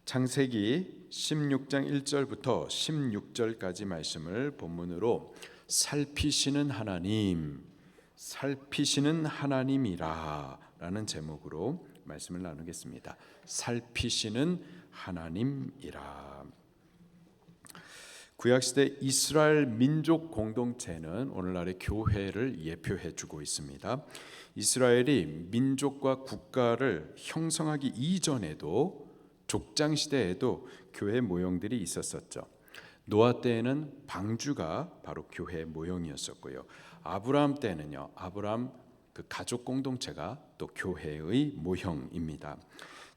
창세기 16장 1절부터 16절까지 말씀을 본문으로 살피시는 하나님이라 라는 제목으로 말씀을 나누겠습니다. 살피시는 하나님이라. 구약시대 이스라엘 민족 공동체는 오늘날의 교회를 예표해 주고 있습니다. 이스라엘이 민족과 국가를 형성하기 이전에도 족장시대에도 교회 모형들이 있었었죠. 노아 때에는 방주가 바로 교회 모형이었었고요. 아브라함 때는요, 아브라함 그 가족 공동체가 또 교회의 모형입니다.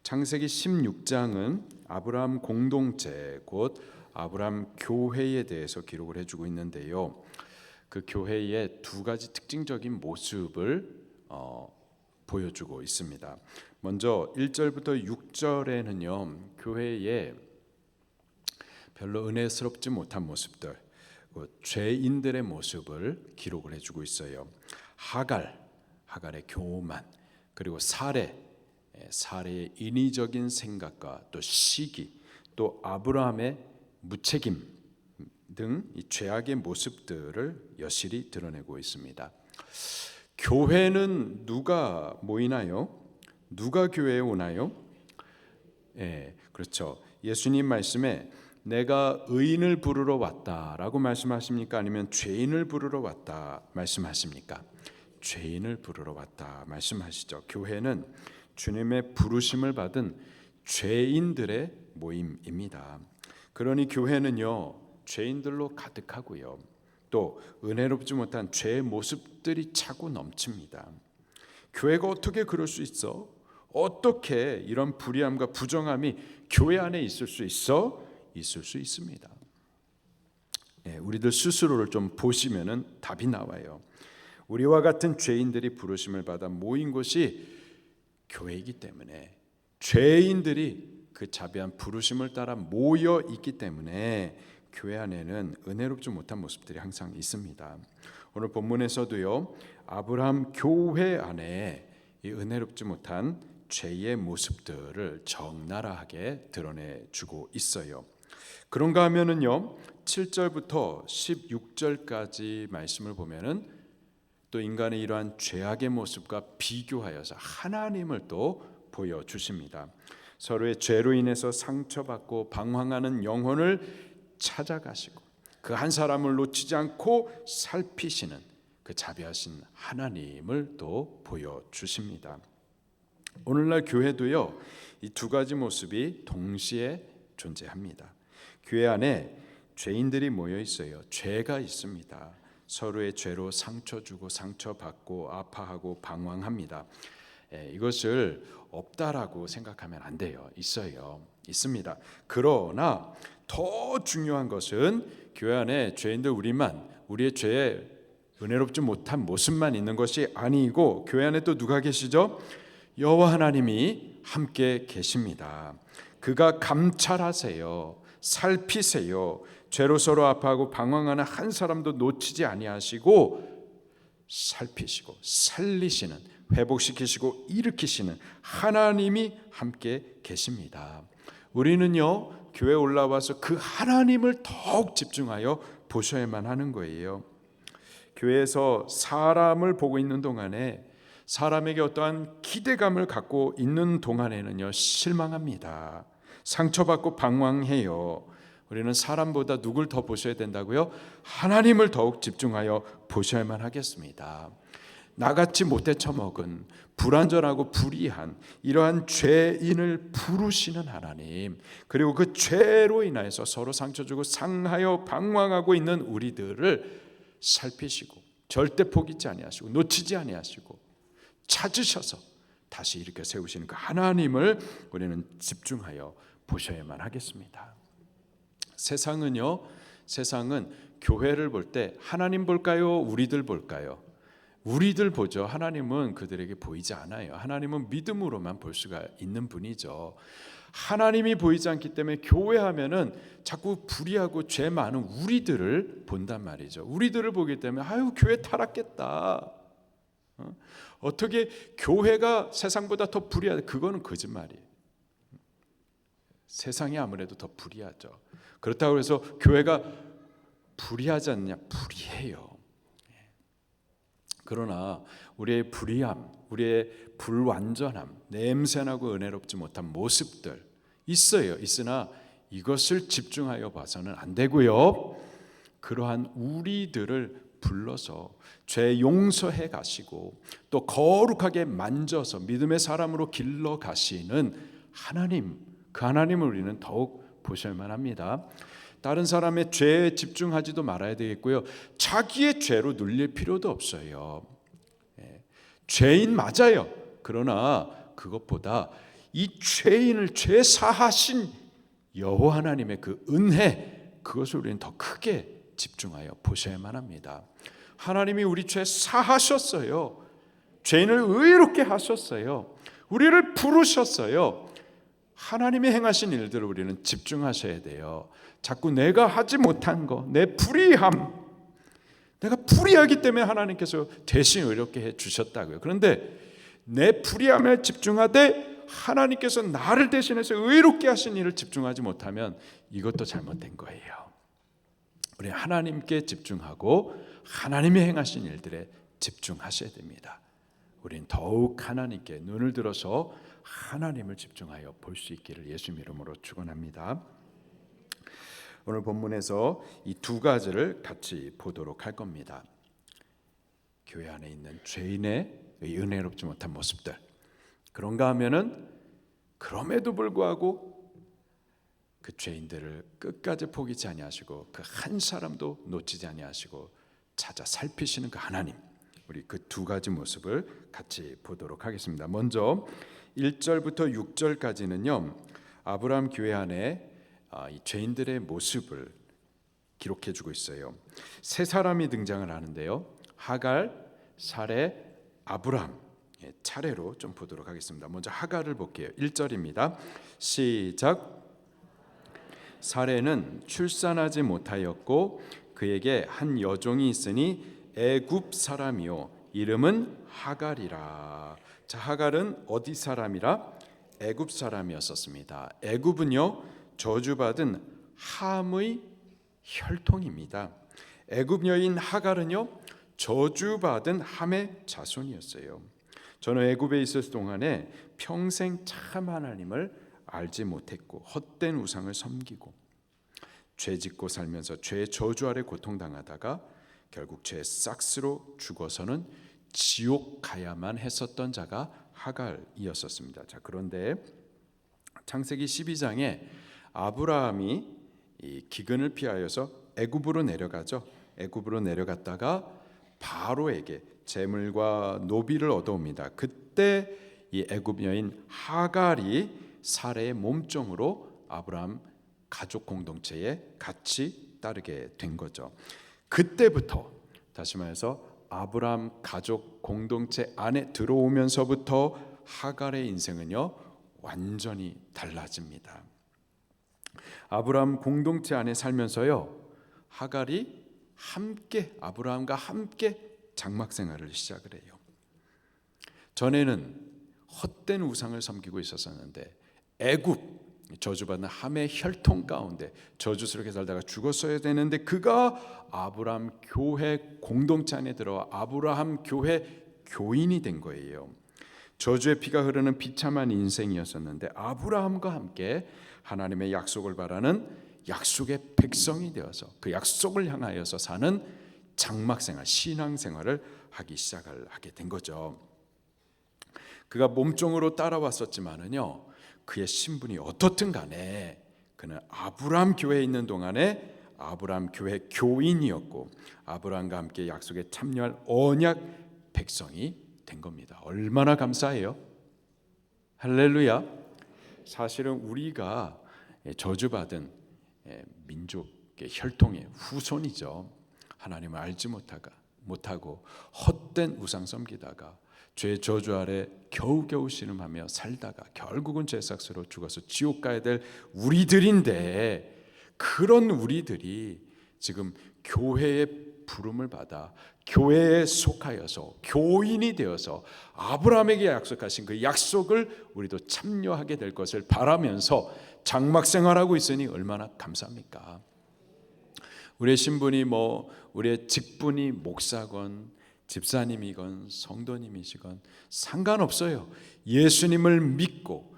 창세기 16장은 아브라함 공동체 곧 아브라함 교회에 대해서 기록을 해주고 있는데요. 그 교회의 두 가지 특징적인 모습을 보여주고 있습니다. 먼저 1절부터 6절에는요, 교회에 별로 은혜스럽지 못한 모습들, 죄인들의 모습을 기록을 해주고 있어요. 하갈의 교만, 그리고 사례의 인위적인 생각과 또 시기, 또 아브라함의 무책임 등 이 죄악의 모습들을 여실히 드러내고 있습니다. 교회는 누가 모이나요? 누가 교회에 오나요? 그렇죠. 예수님 말씀에 내가 의인을 부르러 왔다라고 말씀하십니까? 아니면 죄인을 부르러 왔다 말씀하십니까? 죄인을 부르러 왔다 말씀하시죠. 교회는 주님의 부르심을 받은 죄인들의 모임입니다. 그러니 교회는요, 죄인들로 가득하고요, 또 은혜롭지 못한 죄의 모습들이 차고 넘칩니다. 교회가 어떻게 그럴 수 있어? 어떻게 이런 불의함과 부정함이 교회 안에 있을 수 있어? 있을 수 있습니다. 우리들 스스로를 좀 보시면은 답이 나와요. 우리와 같은 죄인들이 부르심을 받아 모인 곳이 교회이기 때문에, 죄인들이 그 자비한 부르심을 따라 모여 있기 때문에 교회 안에는 은혜롭지 못한 모습들이 항상 있습니다. 오늘 본문에서도요, 아브라함 교회 안에 이 은혜롭지 못한 죄의 모습들을 적나라하게 드러내주고 있어요. 그런가 하면은요, 7절부터 16절까지 말씀을 보면은 또 인간의 이러한 죄악의 모습과 비교하여서 하나님을 또 보여주십니다. 서로의 죄로 인해서 상처받고 방황하는 영혼을 찾아가시고 그 한 사람을 놓치지 않고 살피시는 그 자비하신 하나님을 또 보여주십니다. 오늘날 교회도요, 이 두 가지 모습이 동시에 존재합니다. 교회 안에 죄인들이 모여 있어요. 죄가 있습니다. 서로의 죄로 상처 주고 상처받고 아파하고 방황합니다. 이것을 없다라고 생각하면 안 돼요. 있어요. 있습니다. 그러나 더 중요한 것은 교회 안에 죄인들 우리의 죄에 은혜롭지 못한 모습만 있는 것이 아니고, 교회 안에 또 누가 계시죠? 여호와 하나님이 함께 계십니다. 그가 감찰하세요. 살피세요. 죄로 서로 아파하고 방황하는 한 사람도 놓치지 아니하시고 살피시고 살리시는, 회복시키시고 일으키시는 하나님이 함께 계십니다. 우리는요, 교회에 올라와서 그 하나님을 더욱 집중하여 보셔야만 하는 거예요. 교회에서 사람을 보고 있는 동안에, 사람에게 어떠한 기대감을 갖고 있는 동안에는요, 실망합니다. 상처받고 방황해요. 우리는 사람보다 누굴 더 보셔야 된다고요? 하나님을 더욱 집중하여 보셔야만 하겠습니다. 나같이 못돼 처먹은, 불완전하고 불의한 이러한 죄인을 부르시는 하나님, 그리고 그 죄로 인하여서 서로 상처 주고 상하여 방황하고 있는 우리들을 살피시고 절대 포기치 아니하시고 놓치지 아니하시고 찾으셔서 다시 일으켜 세우시는 그 하나님을 우리는 집중하여 보셔야만 하겠습니다. 세상은 교회를 볼 때 하나님 볼까요? 우리들 볼까요? 우리들 보죠. 하나님은 그들에게 보이지 않아요. 하나님은 믿음으로만 볼 수가 있는 분이죠. 하나님이 보이지 않기 때문에 교회하면은 자꾸 불의하고 죄 많은 우리들을 본단 말이죠. 우리들을 보기 때문에 교회 타락했다. 어떻게 교회가 세상보다 더 불의하다? 그거는 거짓말이에요. 세상이 아무래도 더 불의하죠. 그렇다고 해서 교회가 불의하지 않느냐? 불의해요. 그러나 우리의 불의함, 우리의 불완전함, 냄새나고 은혜롭지 못한 모습들 있어요. 있으나 이것을 집중하여 봐서는 안 되고요. 그러한 우리들을 불러서 죄 용서해 가시고 또 거룩하게 만져서 믿음의 사람으로 길러 가시는 하나님, 그 하나님을 우리는 더욱 보셔야만 합니다. 다른 사람의 죄에 집중하지도 말아야 되겠고요. 자기의 죄로 눌릴 필요도 없어요. 죄인 맞아요. 그러나 그것보다 이 죄인을 죄 사하신 여호와 하나님의 그 은혜, 그것을 우리는 더 크게 집중하여 보셔야만 합니다. 하나님이 우리 죄 사하셨어요. 죄인을 의롭게 하셨어요. 우리를 부르셨어요. 하나님이 행하신 일들을 우리는 집중하셔야 돼요. 자꾸 내가 하지 못한 거, 내 불의함, 내가 불의하기 때문에 하나님께서 대신 의롭게 해주셨다고요. 그런데 내 불의함에 집중하되 하나님께서 나를 대신해서 의롭게 하신 일을 집중하지 못하면 이것도 잘못된 거예요. 우리 하나님께 집중하고 하나님이 행하신 일들에 집중하셔야 됩니다. 우린 더욱 하나님께 눈을 들어서 하나님을 집중하여 볼 수 있기를 예수님 이름으로 축원합니다. 오늘 본문에서 이 두 가지를 같이 보도록 할 겁니다. 교회 안에 있는 죄인의 은혜롭지 못한 모습들. 그런가 하면은 그럼에도 불구하고 그 죄인들을 끝까지 포기치 아니하시고 그 한 사람도 놓치지 아니하시고 찾아 살피시는 그 하나님. 우리 그 두 가지 모습을 같이 보도록 하겠습니다. 먼저 1절부터 6절까지는요. 아브라함 교회 안에 이 죄인들의 모습을 기록해 주고 있어요. 세 사람이 등장을 하는데요. 하갈, 사레, 아브라함 차례로 좀 보도록 하겠습니다. 먼저 하갈을 볼게요. 1절입니다. 시작. 사레는 출산하지 못하였고 그에게 한 여종이 있으니 애굽 사람이요 이름은 하갈이라. 자, 하갈은 어디 사람이라? 애굽 사람이었었습니다. 애굽은요 저주받은 함의 혈통입니다. 애굽 여인 하갈은요 저주받은 함의 자손이었어요. 저는 애굽에 있었을 동안에 평생 참 하나님을 알지 못했고 헛된 우상을 섬기고 죄 짓고 살면서 죄의 저주 아래 고통당하다가 결국 죄의 싹스로 죽어서는 지옥 가야만 했었던 자가 하갈이었었습니다. 자, 그런데 창세기 12장에 아브라함이 이 기근을 피하여서 애굽으로 내려가죠. 애굽으로 내려갔다가 바로에게 재물과 노비를 얻어옵니다. 그때 이 애굽 여인 하갈이 사레의 몸종으로 아브라함 가족 공동체에 같이 따르게 된 거죠. 그때부터 다시 말해서 아브라함 가족 공동체 안에 들어오면서부터 하갈의 인생은요 완전히 달라집니다. 아브라함 공동체 안에 살면서요 하갈이 함께 아브라함과 함께 장막 생활을 시작을 해요. 전에는 헛된 우상을 섬기고 있었는데 애굽 저주받는 함의 혈통 가운데 저주스럽게 살다가 죽었어야 되는데 그가 아브라함 교회 공동체 안에 들어와 아브라함 교회 교인이 된 거예요. 저주의 피가 흐르는 비참한 인생이었었는데 아브라함과 함께 하나님의 약속을 바라는 약속의 백성이 되어서 그 약속을 향하여서 사는 장막생활, 신앙생활을 하기 시작을 하게 된 거죠. 그가 몸종으로 따라왔었지만은요 그의 신분이 어떻든 간에 그는 아브라함 교회에 있는 동안에 아브라함 교회 교인이었고 아브라함과 함께 약속에 참여할 언약 백성이 된 겁니다. 얼마나 감사해요. 할렐루야. 사실은 우리가 저주받은 민족의 혈통의 후손이죠. 하나님을 알지 못하고 헛된 우상 섬기다가 죄의 저주 아래 겨우겨우 신음하며 살다가 결국은 죄삭스로 죽어서 지옥 가야 될 우리들인데 그런 우리들이 지금 교회의 부름을 받아 교회에 속하여서 교인이 되어서 아브라함에게 약속하신 그 약속을 우리도 참여하게 될 것을 바라면서 장막 생활하고 있으니 얼마나 감사합니까? 우리의 신분이 우리의 직분이 목사건 집사님이건 성도님이시건 상관없어요. 예수님을 믿고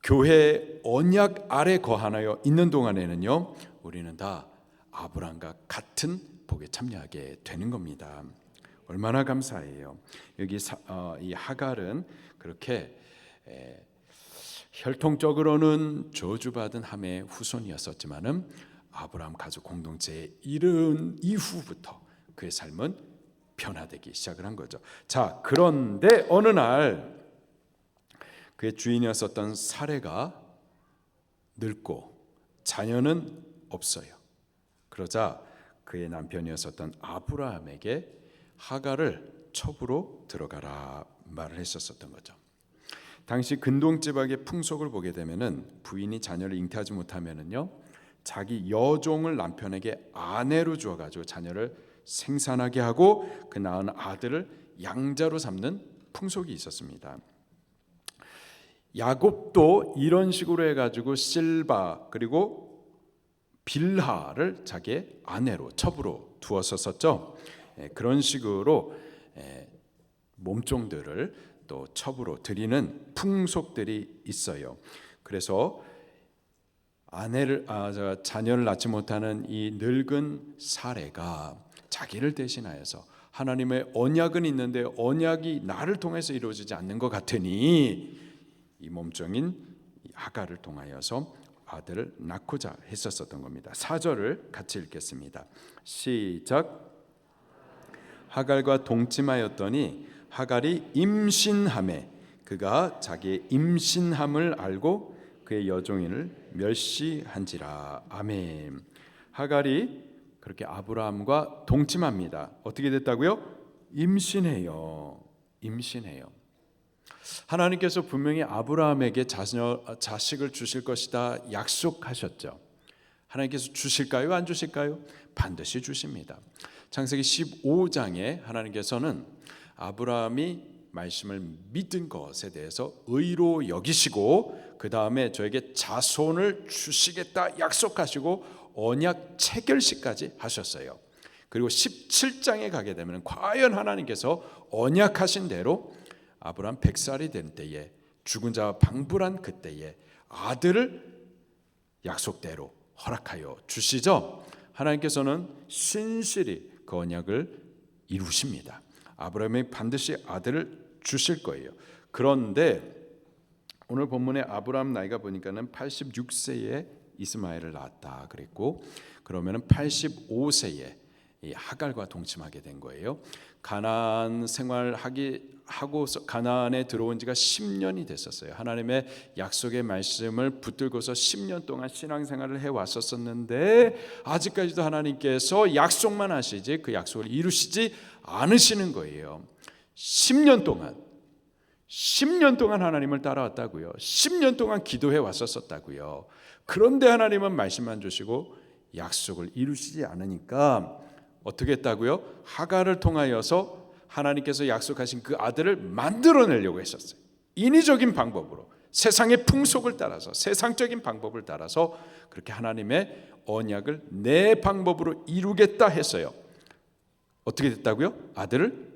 교회 언약 아래 거하여 있는 동안에는요, 우리는 다 아브라함과 같은 복에 참여하게 되는 겁니다. 얼마나 감사해요. 여기 이 하갈은 그렇게 혈통적으로는 저주받은 함의 후손이었었지만은 아브라함 가족 공동체에 이른 이후부터 그의 삶은 변화되기 시작을 한 거죠. 자, 그런데 어느 날 그의 주인이었었던 사레가 늙고 자녀는 없어요. 그러자 그의 남편이었었던 아브라함에게 하갈을 첩으로 들어가라 말을 했었던 거죠. 당시 근동 지방의 풍속을 보게 되면은 부인이 자녀를 잉태하지 못하면은요, 자기 여종을 남편에게 아내로 주어 가지고 자녀를 생산하게 하고 그 낳은 아들을 양자로 삼는 풍속이 있었습니다. 야곱도 이런 식으로 해가지고 실바 그리고 빌하를 자기의 아내로 첩으로 두었었죠. 그런 식으로 몸종들을 또 첩으로 드리는 풍속들이 있어요. 그래서 자녀를 낳지 못하는 이 늙은 사레가 자기를 대신하여서 하나님의 언약은 있는데 언약이 나를 통해서 이루어지지 않는 것 같으니 이 몸종인 하갈을 통하여서 아들을 낳고자 했었던 겁니다. 4절을 같이 읽겠습니다. 시작. 하갈과 동침하였더니 하갈이 임신하매 그가 자기의 임신함을 알고 그의 여종인을 멸시한지라. 아멘. 하갈이 그렇게 아브라함과 동침합니다. 어떻게 됐다고요? 임신해요. 하나님께서 분명히 아브라함에게 자식을 주실 것이다 약속하셨죠. 하나님께서 주실까요? 안 주실까요? 반드시 주십니다. 창세기 15장에 하나님께서는 아브라함이 말씀을 믿은 것에 대해서 의로 여기시고 그 다음에 저에게 자손을 주시겠다 약속하시고 언약 체결식까지 하셨어요. 그리고 17장에 가게 되면 과연 하나님께서 언약하신 대로 아브라함 100살이 된 때에 죽은 자와 방불한 그때에 아들을 약속대로 허락하여 주시죠. 하나님께서는 신실히 그 언약을 이루십니다. 아브라함이 반드시 아들을 주실 거예요. 그런데 오늘 본문에 아브라함 나이가 보니까는 86세에 이스마엘을 낳았다 그랬고, 그러면은 85세에 이 하갈과 동침하게 된 거예요. 가나안 생활하고서 가나안에 들어온 지가 10년이 됐었어요. 하나님의 약속의 말씀을 붙들고서 10년 동안 신앙생활을 해왔었는데 아직까지도 하나님께서 약속만 하시지 그 약속을 이루시지 않으시는 거예요. 10년 동안 하나님을 따라왔다고요. 10년 동안 기도해 왔었다고요. 그런데 하나님은 말씀만 주시고 약속을 이루시지 않으니까 어떻게 했다고요? 하갈을 통하여서 하나님께서 약속하신 그 아들을 만들어내려고 했었어요. 인위적인 방법으로, 세상의 풍속을 따라서, 세상적인 방법을 따라서 그렇게 하나님의 언약을 내 방법으로 이루겠다 했어요. 어떻게 됐다고요? 아들을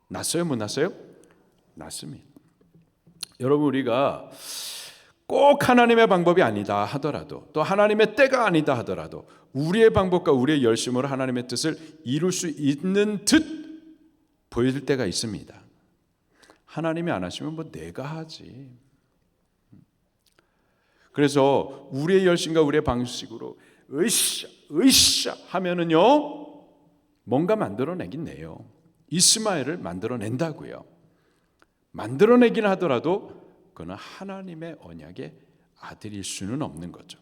낳았어요? 못 낳았어요? 낳습니다. 여러분, 우리가 꼭 하나님의 방법이 아니다 하더라도, 또 하나님의 때가 아니다 하더라도 우리의 방법과 우리의 열심으로 하나님의 뜻을 이룰 수 있는 듯 보일 때가 있습니다. 하나님이 안 하시면 뭐 내가 하지. 그래서 우리의 열심과 우리의 방식으로 으쌰 하면은요, 뭔가 만들어내긴 내요. 이스마엘을 만들어낸다고요. 만들어내긴 하더라도 그는 하나님의 언약의 아들일 수는 없는 거죠.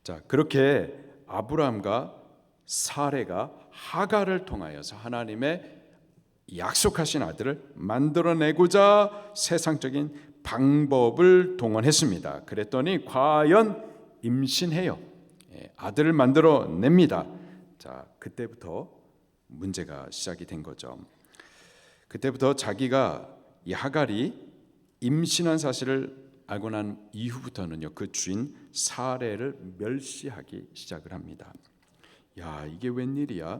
자, 그렇게 아브라함과 사레가 하갈을 통하여서 하나님의 약속하신 아들을 만들어내고자 세상적인 방법을 동원했습니다. 그랬더니 과연 임신해요. 아들을 만들어냅니다. 자, 그때부터 문제가 시작이 된 거죠. 그때부터 자기가 이 하갈이 임신한 사실을 알고 난 이후부터는요, 그 주인 사레를 멸시하기 시작을 합니다. 야, 이게 웬일이야?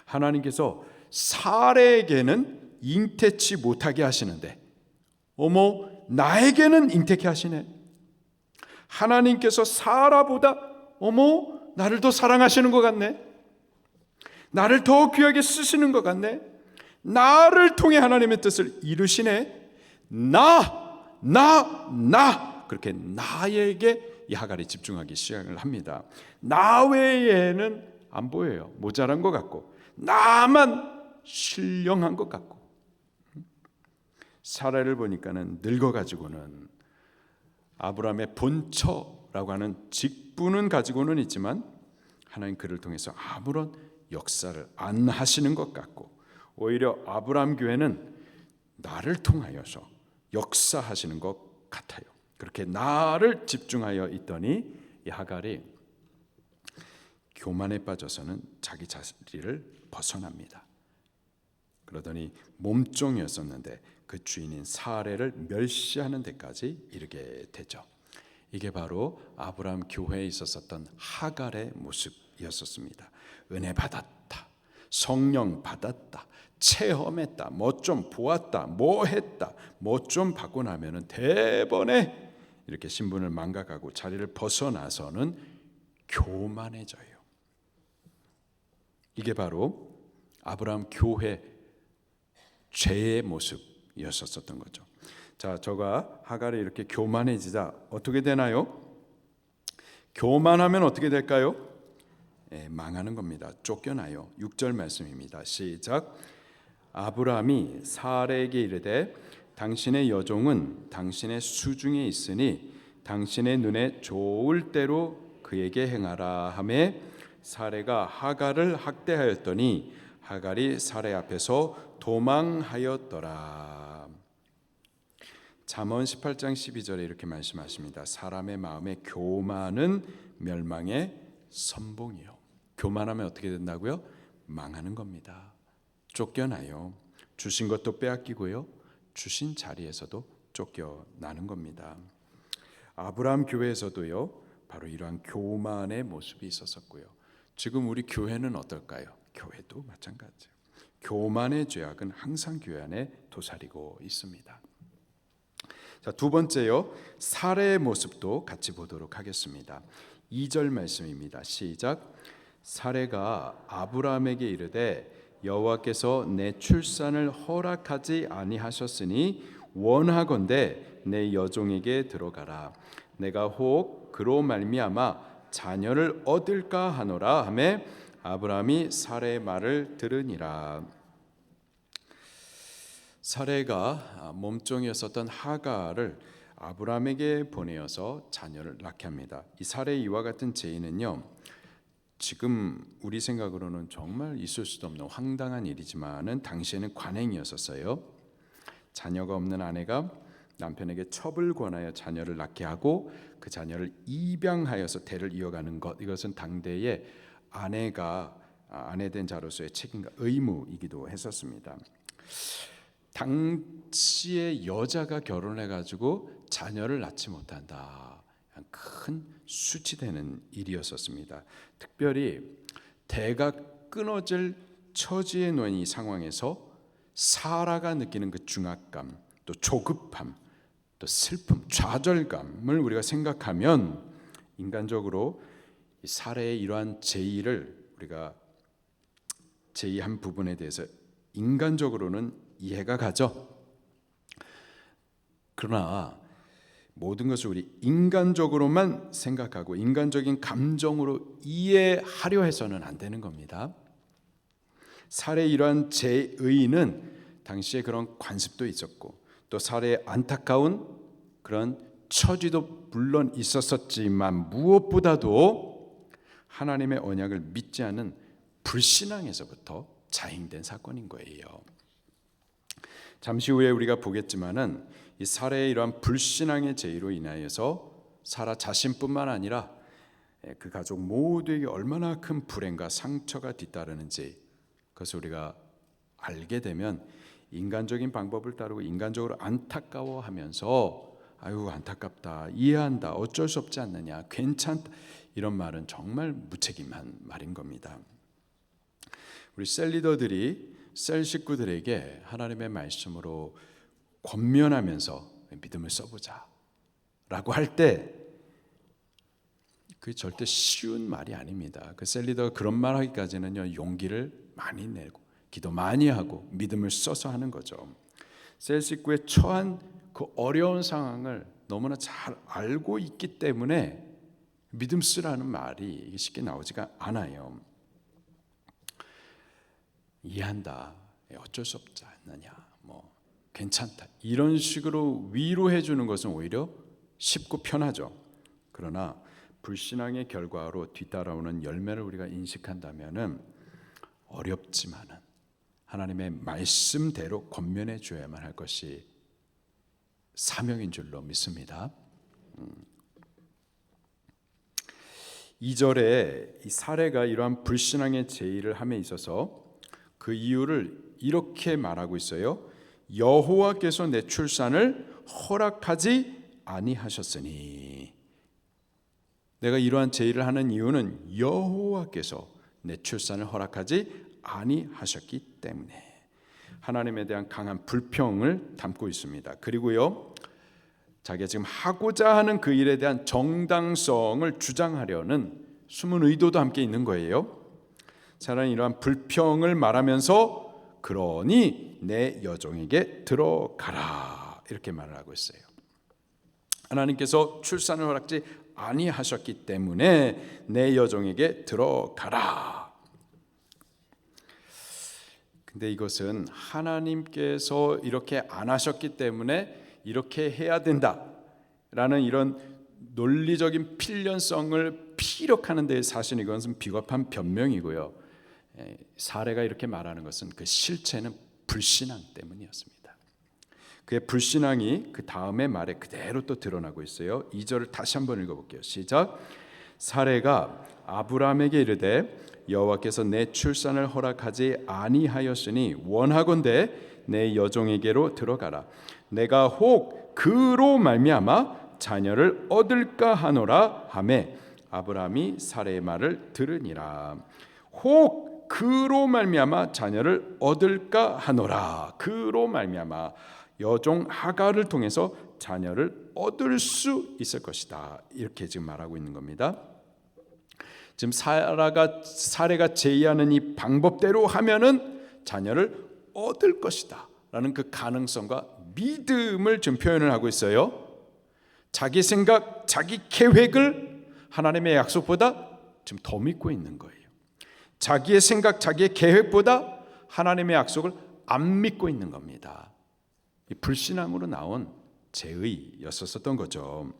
하나님께서 사레에게는 잉태치 못하게 하시는데, 어머, 나에게는 잉태케 하시네. 하나님께서 사라보다 어머, 나를 더 사랑하시는 것 같네. 나를 더 귀하게 쓰시는 것 같네. 나를 통해 하나님의 뜻을 이루시네. 그렇게 나에게 이 하갈이 집중하기 시작을 합니다. 나 외에는 안 보여요. 모자란 것 같고, 나만 신령한 것 같고. 사라를 보니까는 늙어가지고는 아브라함의 본처라고 하는 직분은 가지고는 있지만 하나님 그를 통해서 아무런 역사를 안 하시는 것 같고, 오히려 아브라함 교회는 나를 통하여서 역사하시는 것 같아요. 그렇게 나를 집중하여 있더니 이 하갈이 교만에 빠져서는 자기 자리를 벗어납니다. 그러더니 몸종이었었는데 그 주인인 사레를 멸시하는 데까지 이르게 되죠. 이게 바로 아브라함 교회에 있었던 하갈의 모습이었습니다. 은혜 받았다, 성령 받았다, 체험했다, 뭐 좀 보았다, 뭐 했다, 뭐 좀 받고 나면은 대번에 이렇게 신분을 망각하고 자리를 벗어나서는 교만해져요. 이게 바로 아브라함 교회 죄의 모습이었었던 거죠. 자, 저가 하갈이 이렇게 교만해지자 어떻게 되나요? 교만하면 어떻게 될까요? 망하는 겁니다. 쫓겨나요. 6절 말씀입니다. 시작. 아브라함이 사레에게 이르되 당신의 여종은 당신의 수중에 있으니 당신의 눈에 좋을 대로 그에게 행하라 하매 사레가 하갈을 학대하였더니 하갈이 사레 앞에서 도망하였더라. 잠언 18장 12절에 이렇게 말씀하십니다. 사람의 마음의 교만은 멸망의 선봉이요. 교만하면 어떻게 된다고요? 망하는 겁니다. 쫓겨나요. 주신 것도 빼앗기고요, 주신 자리에서도 쫓겨나는 겁니다. 아브라함 교회에서도요, 바로 이러한 교만의 모습이 있었었고요. 지금 우리 교회는 어떨까요? 교회도 마찬가지예요. 교만의 죄악은 항상 교회 안에 도사리고 있습니다. 자, 두 번째요, 사례의 모습도 같이 보도록 하겠습니다. 2절 말씀입니다. 시작. 사례가 아브라함에게 이르되 여호와께서 내 출산을 허락하지 아니하셨으니 원하건대 내 여종에게 들어가라. 내가 혹 그로 말미암아 자녀를 얻을까 하노라 하매 아브라함이 사레의 말을 들으니라. 사레가 몸종이었었던 하갈을 아브라함에게 보내어서 자녀를 낳게 합니다. 이 사레의 이와 같은 죄인은요, 지금 우리 생각으로는 정말 있을 수도 없는 황당한 일이지만은 당시에는 관행이었었어요. 자녀가 없는 아내가 남편에게 첩을 권하여 자녀를 낳게 하고 그 자녀를 입양하여서 대를 이어가는 것, 이것은 당대의 아내가 아내된 자로서의 책임과 의무이기도 했었습니다. 당시에 여자가 결혼해가지고 자녀를 낳지 못한다, 큰 수치되는 일이었었습니다. 특별히 대가 끊어질 처지에 놓인 이 상황에서 사라가 느끼는 그 중압감, 또 조급함, 또 슬픔, 좌절감을 우리가 생각하면 인간적으로 이 사례의 이러한 제의를 우리가 제의한 부분에 대해서 인간적으로는 이해가 가죠. 그러나 모든 것을 우리 인간적으로만 생각하고 인간적인 감정으로 이해하려 해서는 안 되는 겁니다. 사례의 이러한 제의는 당시에 그런 관습도 있었고 또 사례의 안타까운 그런 처지도 물론 있었지만 무엇보다도 하나님의 언약을 믿지 않은 불신앙에서부터 자행된 사건인 거예요. 잠시 후에 우리가 보겠지만은 이 사례의 이러한 불신앙의 죄로 인하여서 사라 자신뿐만 아니라 그 가족 모두에게 얼마나 큰 불행과 상처가 뒤따르는지 그것을 우리가 알게 되면 인간적인 방법을 따르고 인간적으로 안타까워하면서 아유 안타깝다, 이해한다, 어쩔 수 없지 않느냐, 괜찮다, 이런 말은 정말 무책임한 말인 겁니다. 우리 셀 리더들이 셀 식구들에게 하나님의 말씀으로 권면하면서 믿음을 써보자 라고 할 때 그게 절대 쉬운 말이 아닙니다. 그 셀 리더가 그런 말 하기까지는요, 용기를 많이 내고 기도 많이 하고 믿음을 써서 하는 거죠. 셀 식구의 처한 그 어려운 상황을 너무나 잘 알고 있기 때문에 믿음 쓰라는 말이 쉽게 나오지가 않아요. 이해한다, 어쩔 수 없지 않느냐, 괜찮다, 이런 식으로 위로해 주는 것은 오히려 쉽고 편하죠. 그러나 불신앙의 결과로 뒤따라오는 열매를 우리가 인식한다면은 어렵지만은 하나님의 말씀대로 권면해 줘야만 할 것이 사명인 줄로 믿습니다. 2절에 이 사례가 이러한 불신앙의 제의를 함에 있어서 그 이유를 이렇게 말하고 있어요. 여호와께서 내 출산을 허락하지 아니하셨으니. 내가 이러한 제의를 하는 이유는 여호와께서 내 출산을 허락하지 아니하셨기 때문에. 하나님에 대한 강한 불평을 담고 있습니다. 그리고요, 자기가 지금 하고자 하는 그 일에 대한 정당성을 주장하려는 숨은 의도도 함께 있는 거예요. 차라리 이러한 불평을 말하면서 그러니 내 여종에게 들어가라, 이렇게 말을 하고 있어요. 하나님께서 출산을 허락지 아니하셨기 때문에 내 여종에게 들어가라. 근데 이것은 하나님께서 이렇게 안 하셨기 때문에 이렇게 해야 된다라는 이런 논리적인 필연성을 피력하는 데 사실 이것은 비겁한 변명이고요. 사례가 이렇게 말하는 것은 그 실체는 불신앙 때문이었습니다. 그의 불신앙이 그 다음의 말에 그대로 또 드러나고 있어요. 2절을 다시 한번 읽어볼게요. 시작. 사례가 아브라함에게 이르되 여호와께서 내 출산을 허락하지 아니하였으니 원하건대 내 여종에게로 들어가라. 내가 혹 그로 말미암아 자녀를 얻을까 하노라 하매 아브라함이 사례의 말을 들으니라. 혹 그로 말미암아 자녀를 얻을까 하노라. 그로 말미암아 여종 하갈을 통해서 자녀를 얻을 수 있을 것이다, 이렇게 지금 말하고 있는 겁니다. 지금 사례가 제의하는 이 방법대로 하면은 자녀를 얻을 것이다 라는 그 가능성과 믿음을 지금 표현을 하고 있어요. 자기 생각, 자기 계획을 하나님의 약속보다 지금 더 믿고 있는 거예요. 자기의 생각, 자기의 계획보다 하나님의 약속을 안 믿고 있는 겁니다. 이 불신앙으로 나온 제의였었던 거죠.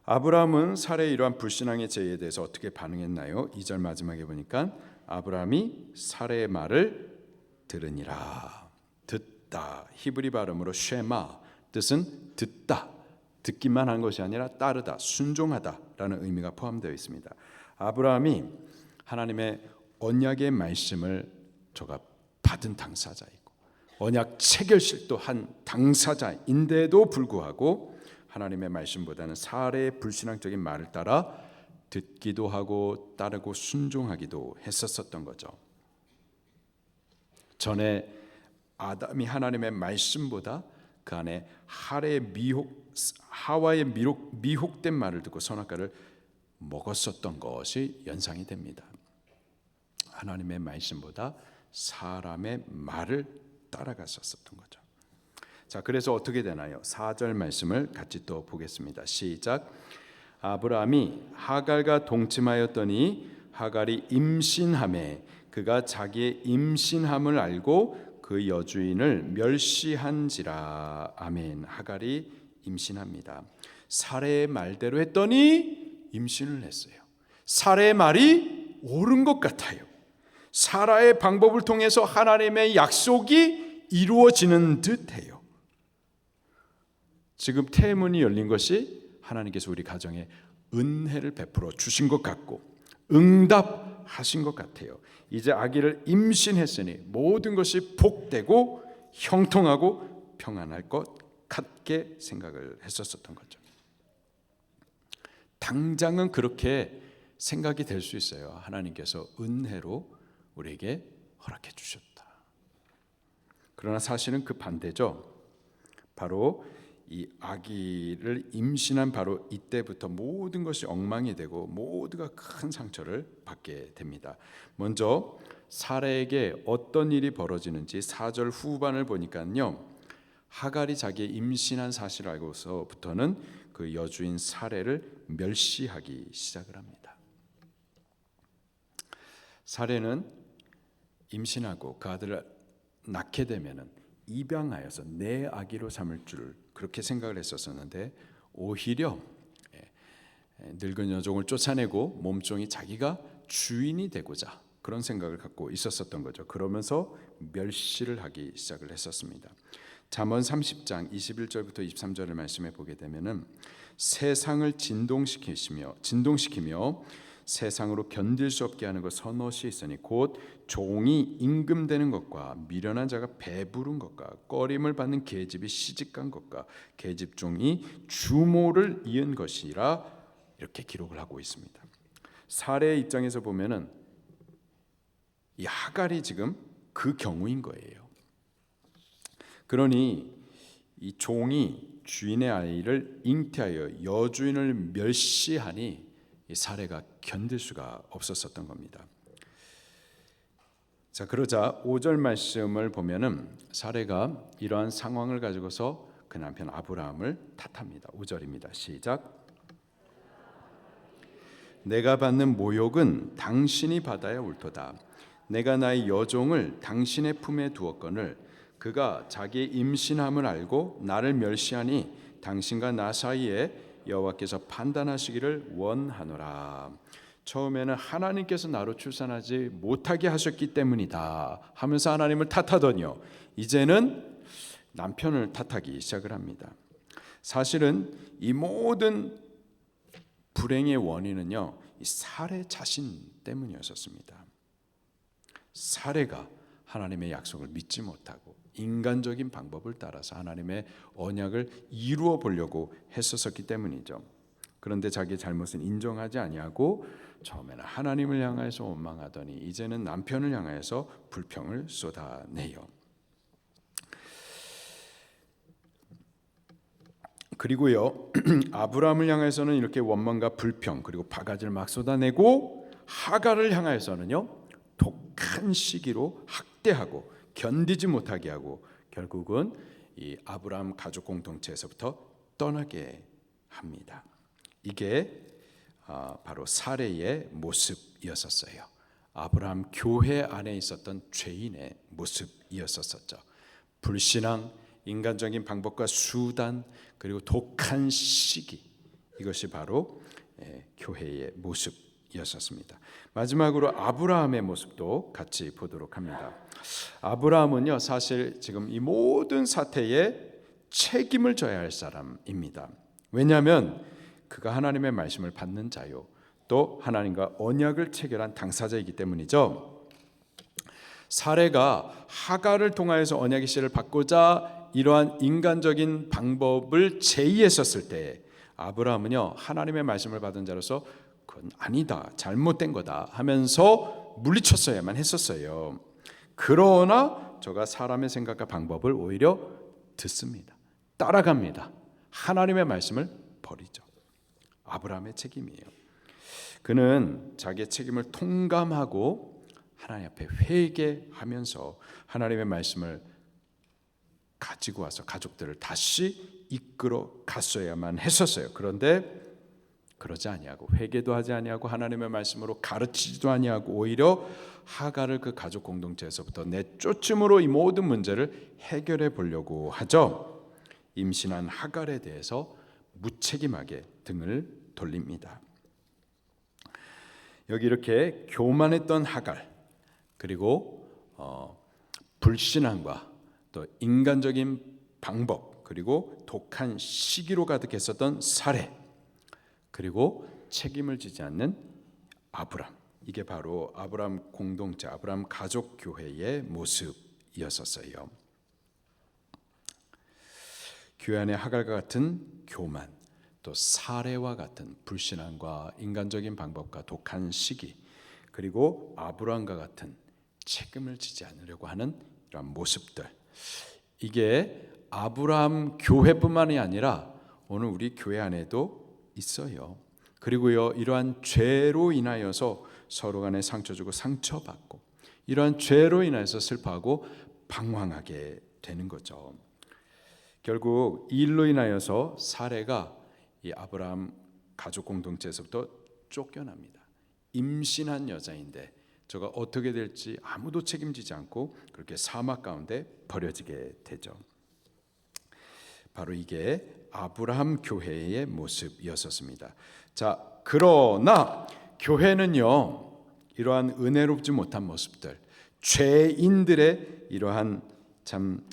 아브라함은 사례의 이러한 불신앙의 제의에 대해서 어떻게 반응했나요? 2절 마지막에 보니까 아브라함이 사례의 말을 들으니라. 듣다, 히브리 발음으로 쉐마, 뜻은 듣다, 듣기만 한 것이 아니라 따르다, 순종하다라는 의미가 포함되어 있습니다. 아브라함이 하나님의 언약의 말씀을 저가 받은 당사자이고 언약 체결식도 한 당사자인데도 불구하고 하나님의 말씀보다는 사례의 불신앙적인 말을 따라 듣기도 하고 따르고 순종하기도 했었던 거죠. 전에 아담이 하나님의 말씀보다 그 안에 하와의 미혹된 말을 듣고 선악과를 먹었었던 것이 연상이 됩니다. 하나님의 말씀보다 사람의 말을 따라갔었던 거죠. 자, 그래서 어떻게 되나요? 4절 말씀을 같이 또 보겠습니다. 시작. 아브라함이 하갈과 동침하였더니 하갈이 임신하매 그가 자기의 임신함을 알고 그 여주인을 멸시한지라. 아멘. 하갈이 임신합니다. 사례의 말대로 했더니 임신을 했어요. 사례의 말이 옳은 것 같아요. 사라의 방법을 통해서 하나님의 약속이 이루어지는 듯해요. 지금 태문이 열린 것이 하나님께서 우리 가정에 은혜를 베풀어 주신 것 같고 응답하신 것 같아요. 이제 아기를 임신했으니 모든 것이 복되고 형통하고 평안할 것 같게 생각을 했었던 거죠. 당장은 그렇게 생각이 될 수 있어요. 하나님께서 은혜로 우리에게 허락해 주셨다. 그러나 사실은 그 반대죠. 바로 이 아기를 임신한 바로 이때부터 모든 것이 엉망이 되고 모두가 큰 상처를 받게 됩니다. 먼저 사라에게 어떤 일이 벌어지는지 4절 후반을 보니까요, 하갈이 자기의 임신한 사실을 알고서부터는 그 여주인 사라를 멸시하기 시작을 합니다. 사라는 임신하고 그 아들을 낳게 되면은 입양하여서 내 아기로 삼을 줄 그렇게 생각을 했었는데, 오히려 늙은 여종을 쫓아내고 몸종이 자기가 주인이 되고자 그런 생각을 갖고 있었던 거죠. 그러면서 멸시를 하기 시작을 했었습니다. 잠언 30장 21절부터 23절을 말씀해 보게 되면은 세상을 진동시키며 세상으로 견딜 수 없게 하는 것 서너시 있으니 곧 종이 임금되는 것과 미련한 자가 배부른 것과 꺼림을 받는 계집이 시집간 것과 계집종이 주모를 이은 것이라, 이렇게 기록을 하고 있습니다. 사례의 입장에서 보면은 이 하갈이 지금 그 경우인 거예요. 그러니 이 종이 주인의 아이를 잉태하여 여주인을 멸시하니 이 사례가 견딜 수가 없었던 겁니다. 자, 그러자 5절 말씀을 보면은 사례가 이러한 상황을 가지고서 그 남편 아브라함을 탓합니다. 5절입니다. 시작. 내가 받는 모욕은 당신이 받아야 옳도다. 내가 나의 여종을 당신의 품에 두었거늘 그가 자기의 임신함을 알고 나를 멸시하니 당신과 나 사이에 여호와께서 판단하시기를 원하노라. 처음에는 하나님께서 나로 출산하지 못하게 하셨기 때문이다 하면서 하나님을 탓하더니요, 이제는 남편을 탓하기 시작을 합니다. 사실은 이 모든 불행의 원인은요, 이 사례 자신 때문이었습니다. 사례가 하나님의 약속을 믿지 못하고 인간적인 방법을 따라서 하나님의 언약을 이루어 보려고 했었기 때문이죠. 그런데 자기의 잘못은 인정하지 아니하고 처음에는 하나님을 향해서 원망하더니 이제는 남편을 향해서 불평을 쏟아내요. 그리고요, 아브라함을 향해서는 이렇게 원망과 불평 그리고 바가지를 막 쏟아내고, 하갈을 향해서는요, 독한 시기로 학대하고 견디지 못하게 하고 결국은 이 아브라함 가족 공동체에서부터 떠나게 합니다. 이게 바로 사례의 모습이었었어요. 아브라함 교회 안에 있었던 죄인의 모습이었었죠. 불신앙, 인간적인 방법과 수단, 그리고 독한 시기, 이것이 바로 교회의 모습이었습니다. 마지막으로 아브라함의 모습도 같이 보도록 합니다. 아브라함은요, 사실 지금 이 모든 사태에 책임을 져야 할 사람입니다. 왜냐하면 그가 하나님의 말씀을 받는 자요, 또 하나님과 언약을 체결한 당사자이기 때문이죠. 사례가 하갈을 통하여서 언약의 씨를 받고자 이러한 인간적인 방법을 제의했었을 때, 아브라함은요, 하나님의 말씀을 받은 자로서 그건 아니다, 잘못된 거다 하면서 물리쳤어야만 했었어요. 그러나 저가 사람의 생각과 방법을 오히려 듣습니다. 따라갑니다. 하나님의 말씀을 버리죠. 아브라함의 책임이에요. 그는 자기의 책임을 통감하고 하나님 앞에 회개하면서 하나님의 말씀을 가지고 와서 가족들을 다시 이끌어 갔어야만 했었어요. 그런데 그러지 아니하고 회개도 하지 아니하고 하나님의 말씀으로 가르치지도 아니하고 오히려 하갈을 그 가족 공동체에서부터 내쫓음으로 이 모든 문제를 해결해 보려고 하죠. 임신한 하갈에 대해서 무책임하게 등을 돌립니다. 여기 이렇게 교만했던 하갈, 그리고 불신앙과 또 인간적인 방법, 그리고 독한 시기로 가득했었던 사례, 그리고 책임을 지지 않는 아브람, 이게 바로 아브람 공동체, 아브람 가족 교회의 모습이었었어요. 교회 안에 하갈과 같은 교만, 또 사례와 같은 불신앙과 인간적인 방법과 독한 시기, 그리고 아브라함과 같은 책임을 지지 않으려고 하는 이러한 모습들, 이게 아브라함 교회뿐만이 아니라 오늘 우리 교회 안에도 있어요. 그리고요, 이러한 죄로 인하여서 서로 간에 상처 주고 상처받고, 이러한 죄로 인하여서 슬퍼하고 방황하게 되는 거죠. 결국 이 일로 인하여서 사례가 이 아브라함 가족 공동체에서부터 쫓겨납니다. 임신한 여자인데 저가 어떻게 될지 아무도 책임지지 않고 그렇게 사막 가운데 버려지게 되죠. 바로 이게 아브라함 교회의 모습이었습니다. 자, 그러나 교회는요, 이러한 은혜롭지 못한 모습들, 죄인들의 이러한 참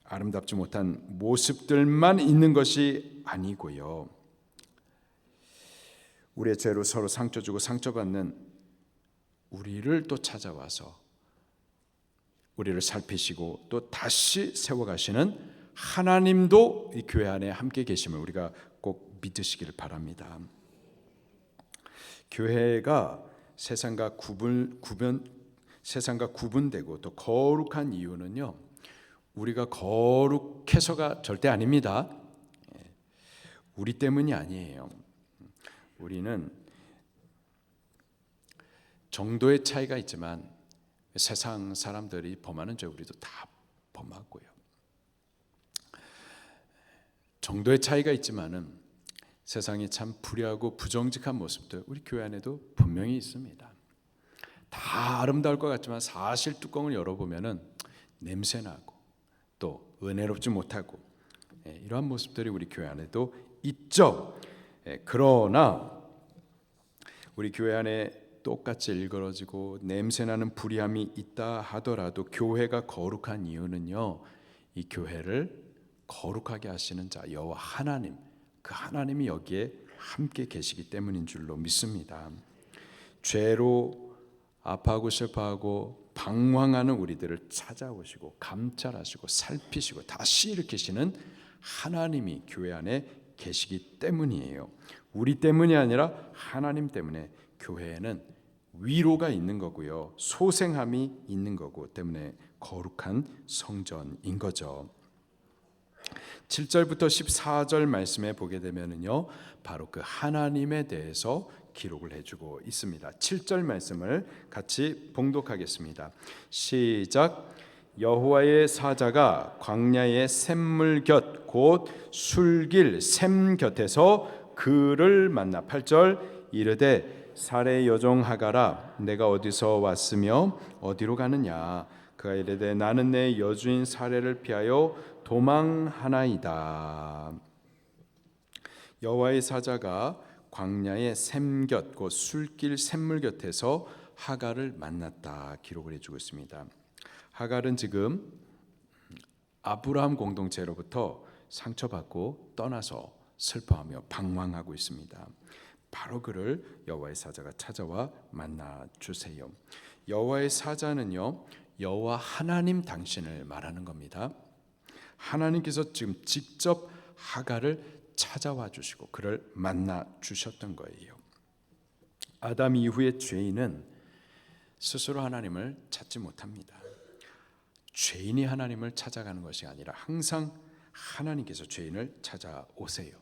아름답지 못한 모습들만 있는 것이 아니고요, 우리의 죄로 서로 상처 주고 상처받는 우리를 또 찾아와서 우리를 살피시고 또 다시 세워가시는 하나님도 이 교회 안에 함께 계심을 우리가 꼭 믿으시기를 바랍니다. 교회가 세상과 구분되고 또 거룩한 이유는요, 우리가 거룩해서가 절대 아닙니다. 우리 때문이 아니에요. 우리는 정도의 차이가 있지만 세상 사람들이 범하는 죄 우리도 다 범하고요. 정도의 차이가 있지만은 세상이 참 불의하고 부정직한 모습들 우리 교회 안에도 분명히 있습니다. 다 아름다울 것 같지만 사실 뚜껑을 열어보면은 냄새나고 또 은혜롭지 못하고 이러한 모습들이 우리 교회 안에도 있죠. 그러나 우리 교회 안에 똑같이 일그러지고 냄새나는 불의함이 있다 하더라도 교회가 거룩한 이유는요, 이 교회를 거룩하게 하시는 자 여호와 하나님, 그 하나님이 여기에 함께 계시기 때문인 줄로 믿습니다. 죄로 아파하고 슬퍼하고 방황하는 우리들을 찾아오시고 감찰하시고 살피시고 다시 일으키시는 하나님이 교회 안에 계시기 때문이에요. 우리 때문이 아니라 하나님 때문에 교회에는 위로가 있는 거고요, 소생함이 있는 거고 때문에 거룩한 성전인 거죠. 7절부터 14절 말씀에 보게 되면은요, 바로 그 하나님에 대해서 기록을 해주고 있습니다. 7절 말씀을 같이 봉독하겠습니다. 시작. 여호와의 사자가 광야의 샘물 곁 곧 술길 샘 곁에서 그를 만나. 8절. 이르되 사레 여종 하갈아, 내가 어디서 왔으며 어디로 가느냐. 그가 이르되 나는 내 여주인 사레를 피하여 도망하나이다. 여호와의 사자가 광야의 샘 곁 곧 술길 샘물 곁에서 하갈을 만났다 기록을 해주고 있습니다. 하갈은 지금 아브라함 공동체로부터 상처받고 떠나서 슬퍼하며 방황하고 있습니다. 바로 그를 여호와의 사자가 찾아와 만나 주세요. 여호와의 사자는요, 여호와 하나님 당신을 말하는 겁니다. 하나님께서 지금 직접 하갈을 찾아와 주시고 그를 만나 주셨던 거예요. 아담 이후의 죄인은 스스로 하나님을 찾지 못합니다. 죄인이 하나님을 찾아가는 것이 아니라 항상 하나님께서 죄인을 찾아오세요.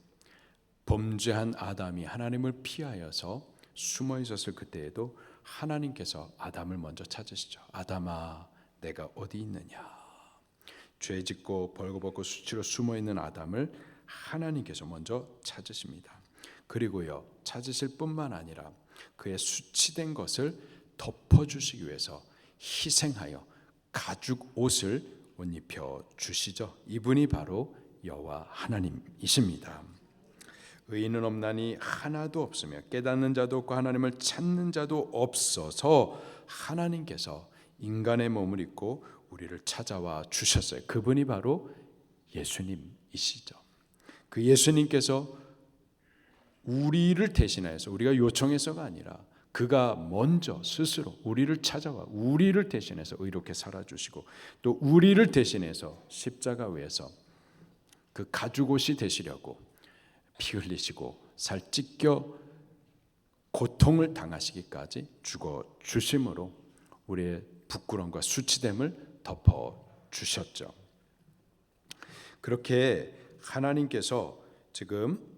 범죄한 아담이 하나님을 피하여서 숨어 있었을 그때에도 하나님께서 아담을 먼저 찾으시죠. 아담아, 내가 어디 있느냐. 죄 짓고 벌거벗고 수치로 숨어 있는 아담을 하나님께서 먼저 찾으십니다. 그리고요, 찾으실 뿐만 아니라 그의 수치된 것을 덮어주시기 위해서 희생하여 가죽 옷을 옷 입혀 주시죠. 이분이 바로 여호와 하나님이십니다. 의인은 없나니 하나도 없으며 깨닫는 자도 없고 하나님을 찾는 자도 없어서 하나님께서 인간의 몸을 입고 우리를 찾아와 주셨어요. 그분이 바로 예수님이시죠. 그 예수님께서 우리를 대신하여서, 우리가 요청해서가 아니라 그가 먼저 스스로 우리를 찾아와 우리를 대신해서 의롭게 살아주시고 또 우리를 대신해서 십자가 위에서 그 가죽옷이 되시려고 피 흘리시고 살 찢겨 고통을 당하시기까지 죽어 주심으로 우리의 부끄러움과 수치됨을 덮어 주셨죠. 그렇게 하나님께서 지금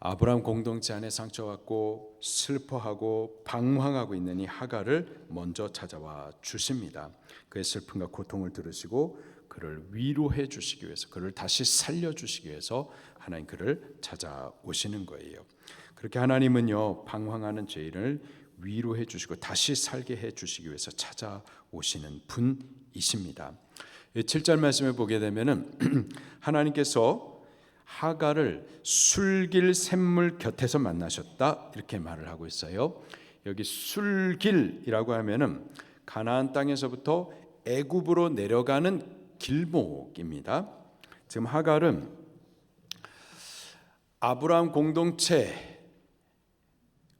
아브라함 공동체 안에 상처받고 슬퍼하고 방황하고 있는 이 하갈을 먼저 찾아와 주십니다. 그의 슬픔과 고통을 들으시고 그를 위로해 주시기 위해서, 그를 다시 살려 주시기 위해서 하나님 그를 찾아오시는 거예요. 그렇게 하나님은요, 방황하는 죄인을 위로해 주시고 다시 살게 해 주시기 위해서 찾아오시는 분이십니다. 7절 말씀을 보게 되면은 하나님께서 하갈을 술길 샘물 곁에서 만나셨다 이렇게 말을 하고 있어요. 여기 술길이라고 하면은 가나안 땅에서부터 애굽으로 내려가는 길목입니다. 지금 하갈은 아브라함 공동체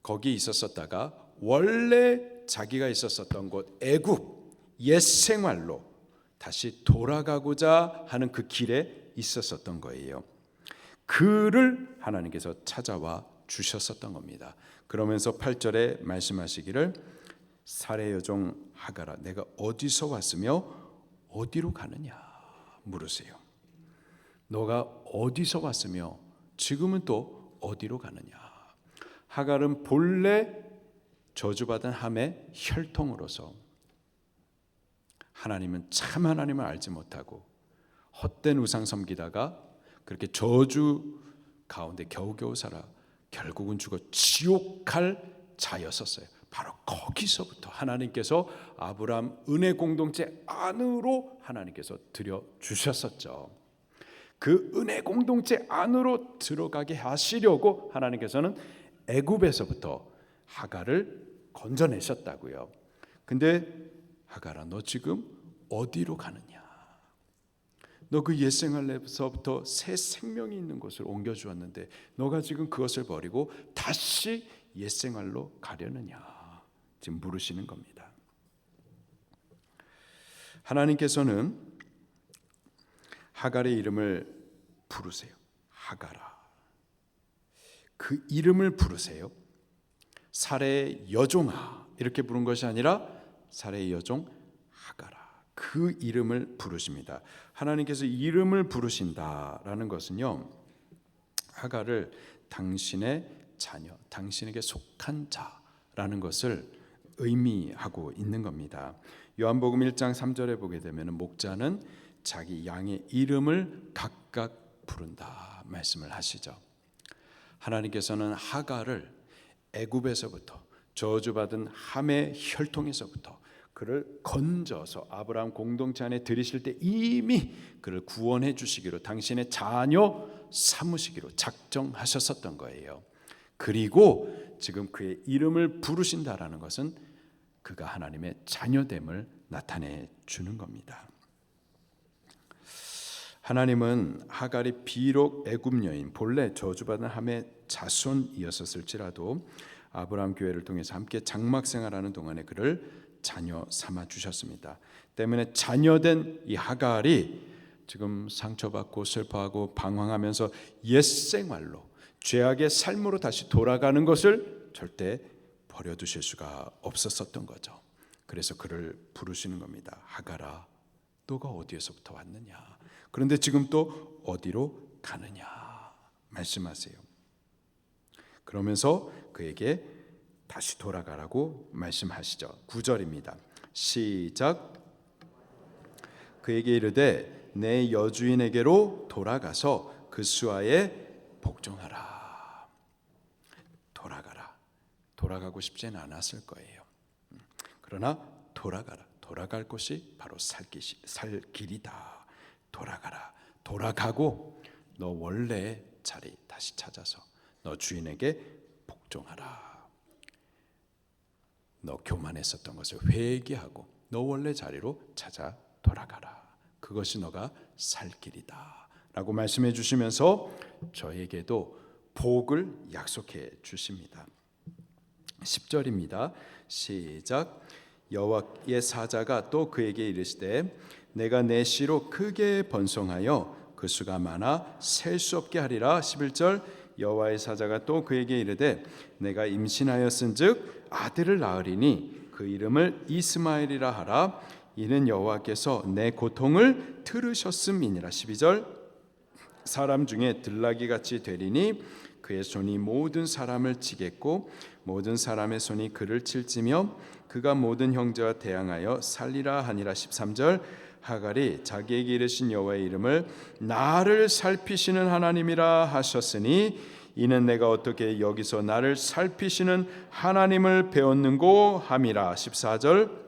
거기 있었었다가 원래 자기가 있었었던 곳 애굽 옛 생활로 다시 돌아가고자 하는 그 길에 있었었던 거예요. 그를 하나님께서 찾아와 주셨었던 겁니다. 그러면서 8절에 말씀하시기를 살해 여종 하갈아 내가 어디서 왔으며 어디로 가느냐 물으세요. 너가 어디서 왔으며 지금은 또 어디로 가느냐. 하갈은 본래 저주받은 함의 혈통으로서 하나님은 참 하나님을 알지 못하고 헛된 우상 섬기다가 그렇게 저주 가운데 겨우겨우 살아 결국은 죽어 지옥 갈 자였었어요. 바로 거기서부터 하나님께서 아브라함 은혜 공동체 안으로 하나님께서 들여 주셨었죠. 그 은혜 공동체 안으로 들어가게 하시려고 하나님께서는 애굽에서부터 하갈을 건져내셨다고요. 근데 하갈아 너 지금 어디로 가느냐? 너 그 옛생활에서부터 새 생명이 있는 곳을 옮겨주었는데 너가 지금 그것을 버리고 다시 옛생활로 가려느냐 지금 물으시는 겁니다. 하나님께서는 하갈의 이름을 부르세요. 하갈아. 그 이름을 부르세요. 살해의 여종아 이렇게 부른 것이 아니라 살해의 여종 하갈아. 그 이름을 부르십니다. 하나님께서 이름을 부르신다라는 것은요, 하갈을 당신의 자녀, 당신에게 속한 자라는 것을 의미하고 있는 겁니다. 요한복음 1장 3절에 보게 되면 목자는 자기 양의 이름을 각각 부른다 말씀을 하시죠. 하나님께서는 하갈을 애굽에서부터 저주받은 함의 혈통에서부터 그를 건져서 아브라함 공동체 안에 들이실 때 이미 그를 구원해 주시기로 당신의 자녀 삼으시기로 작정하셨었던 거예요. 그리고 지금 그의 이름을 부르신다라는 것은 그가 하나님의 자녀됨을 나타내 주는 겁니다. 하나님은 하갈이 비록 애굽 여인 본래 저주받은 함의 자손이었을지라도 아브라함 교회를 통해서 함께 장막 생활하는 동안에 그를 자녀 삼아 주셨습니다. 때문에 자녀된 이 하갈이 지금 상처받고 슬퍼하고 방황하면서 옛 생활로 죄악의 삶으로 다시 돌아가는 것을 절대 버려두실 수가 없었던 거죠. 그래서 그를 부르시는 겁니다. 하갈아, 너가 어디에서부터 왔느냐? 그런데 지금 또 어디로 가느냐? 말씀하세요. 그러면서 그에게 다시 돌아가라고 말씀하시죠. 9절입니다. 시작. 그에게 이르되 내 여주인에게로 돌아가서 그 수하에 복종하라. 돌아가라. 돌아가고 싶지는 않았을 거예요. 그러나 돌아가라. 돌아갈 곳이 바로 살 길이다. 돌아가라. 돌아가고 너 원래 자리 다시 찾아서 너 주인에게 복종하라. 너 교만했었던 것을 회개하고 너 원래 자리로 찾아 돌아가라. 그것이 너가 살 길이다 라고 말씀해 주시면서 저에게도 복을 약속해 주십니다. 10절입니다. 시작. 여호와의 사자가 또 그에게 이르시되 내가 내 씨로 크게 번성하여 그 수가 많아 셀 수 없게 하리라. 11절. 여호와의 사자가 또 그에게 이르되 내가 임신하였은즉 아들을 낳으리니 그 이름을 이스마엘이라 하라. 이는 여호와께서 내 고통을 들으셨음이니라. 12절. 사람 중에 들나귀 같이 되리니 그의 손이 모든 사람을 치겠고 모든 사람의 손이 그를 칠지며 그가 모든 형제와 대항하여 살리라 하니라. 13절. 하갈이 자기에게 이르신 여호와의 이름을 나를 살피시는 하나님이라 하셨으니 이는 내가 어떻게 여기서 나를 살피시는 하나님을 배웠는고 함이라. 14절.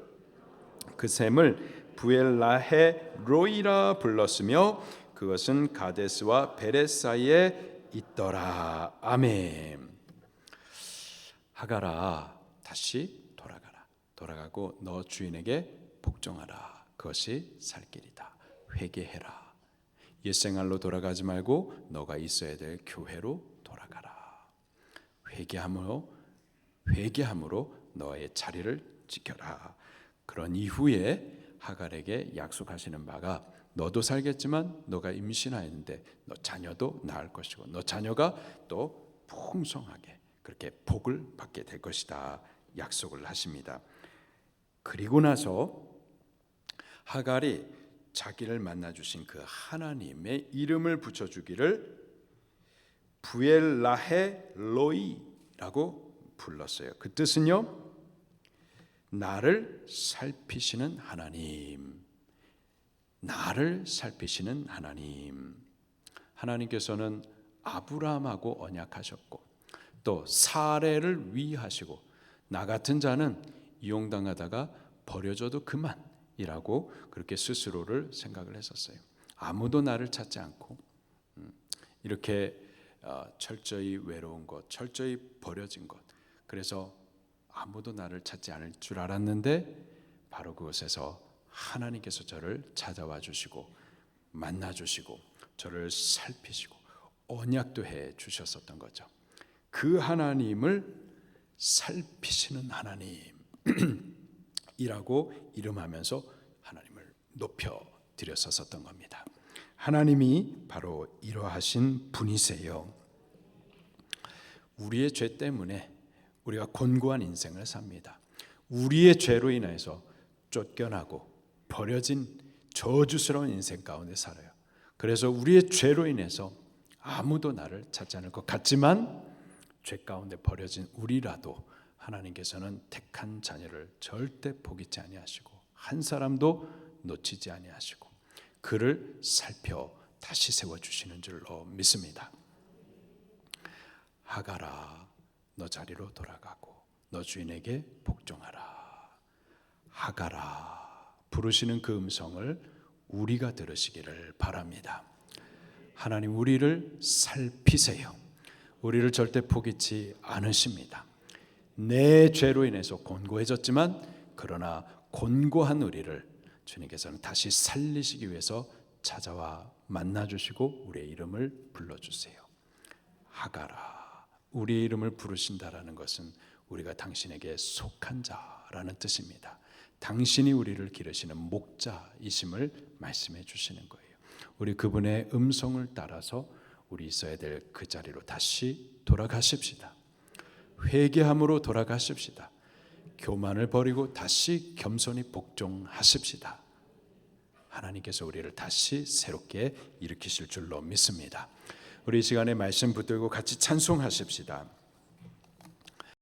그 샘을 부엘라헤 로이라 불렀으며 그것은 가데스와 베레 사이에 있더라. 아멘. 하갈아 다시 돌아가라. 돌아가고 너 주인에게 복종하라. 그것이 살 길이다. 회개해라. 옛생활로 돌아가지 말고 너가 있어야 될 교회로 돌아가라. 회개함으로 너의 자리를 지켜라. 그런 이후에 하갈에게 약속하시는 바가 너도 살겠지만 너가 임신하였는데 너 자녀도 낳을 것이고 너 자녀가 또 풍성하게 그렇게 복을 받게 될 것이다 약속을 하십니다. 그리고 나서 하갈이 자기를 만나주신 그 하나님의 이름을 붙여주기를 부엘라헤 로이라고 불렀어요. 그 뜻은요, 나를 살피시는 하나님, 나를 살피시는 하나님. 하나님께서는 아브라함하고 언약하셨고 또 사례를 위하시고 나 같은 자는 이용당하다가 버려져도 그만이라고 그렇게 스스로를 생각을 했었어요. 아무도 나를 찾지 않고 이렇게 철저히 외로운 것, 철저히 버려진 것, 그래서 아무도 나를 찾지 않을 줄 알았는데 바로 그곳에서 하나님께서 저를 찾아와 주시고 만나 주시고 저를 살피시고 언약도 해 주셨었던 거죠. 그 하나님을 살피시는 하나님이라고 이름하면서 하나님을 높여 드렸었던 겁니다. 하나님이 바로 이러하신 분이세요. 우리의 죄 때문에 우리가 곤고한 인생을 삽니다. 우리의 죄로 인해서 쫓겨나고 버려진 저주스러운 인생 가운데 살아요. 그래서 우리의 죄로 인해서 아무도 나를 찾지 않을 것 같지만 죄 가운데 버려진 우리라도 하나님께서는 택한 자녀를 절대 포기치 아니하시고 한 사람도 놓치지 아니하시고 그를 살펴 다시 세워주시는 줄로 믿습니다. 하갈아, 너 자리로 돌아가고 너 주인에게 복종하라. 하갈아, 부르시는 그 음성을 우리가 들으시기를 바랍니다. 하나님, 우리를 살피세요. 우리를 절대 포기치 않으십니다. 내 죄로 인해서 곤고해졌지만 그러나 곤고한 우리를 주님께서는 다시 살리시기 위해서 찾아와 만나주시고 우리의 이름을 불러주세요. 하갈아, 우리의 이름을 부르신다라는 것은 우리가 당신에게 속한 자라는 뜻입니다. 당신이 우리를 기르시는 목자이심을 말씀해 주시는 거예요. 우리 그분의 음성을 따라서 우리 있어야 될 그 자리로 다시 돌아가십시다. 회개함으로 돌아가십시다. 교만을 버리고 다시 겸손히 복종하십시다. 하나님께서 우리를 다시 새롭게 일으키실 줄로 믿습니다. 우리 이 시간에 말씀 붙들고 같이 찬송하십시다.